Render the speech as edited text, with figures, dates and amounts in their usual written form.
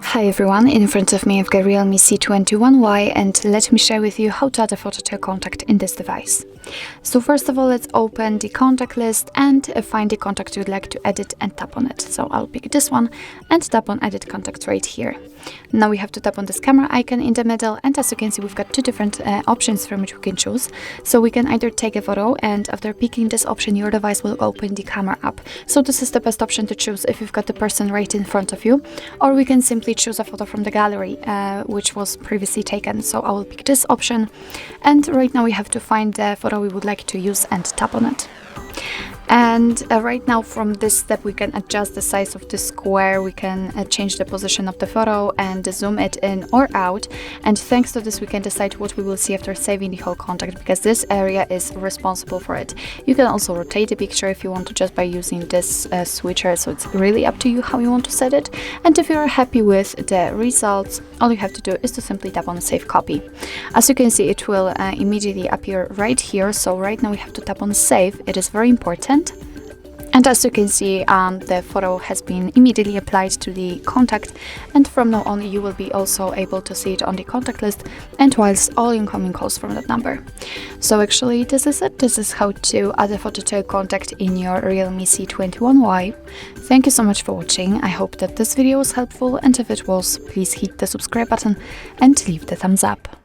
Hi everyone, in front of me I've got REALME C21Y, and let me share with you how to add a photo to a contact in this device. So first of all, let's open the contact list and find the contact you'd like to edit and tap on it. So I'll pick this one and tap on edit contact right here. Now we have to tap on this camera icon in the middle, and as you can see we've got two different options from which we can choose. So we can either take a photo, and after picking this option your device will open the camera app. So this is the best option to choose if you've got the person right in front of you, or we can simply choose a photo from the gallery which was previously taken. So I will pick this option, and right now we have to find the photo we would like to use and tap on it. And right now from this step we can adjust the size of the square, we can change the position of the photo and zoom it in or out, and thanks to this we can decide what we will see after saving the whole contact, because this area is responsible for it. You can also rotate the picture if you want to, just by using this switcher, so it's really up to you how you want to set it. And if you're happy with the results, all you have to do is to simply tap on save copy. As you can see, it will immediately appear right here. So right now we have to tap on save, it is very important. And as you can see, the photo has been immediately applied to the contact, and from now on you will be also able to see it on the contact list and whilst all incoming calls from that number. So actually this is it. This is how to add a photo to a contact in your REALME C21Y. Thank you so much for watching. I hope that this video was helpful, and if it was, please hit the subscribe button and leave the thumbs up.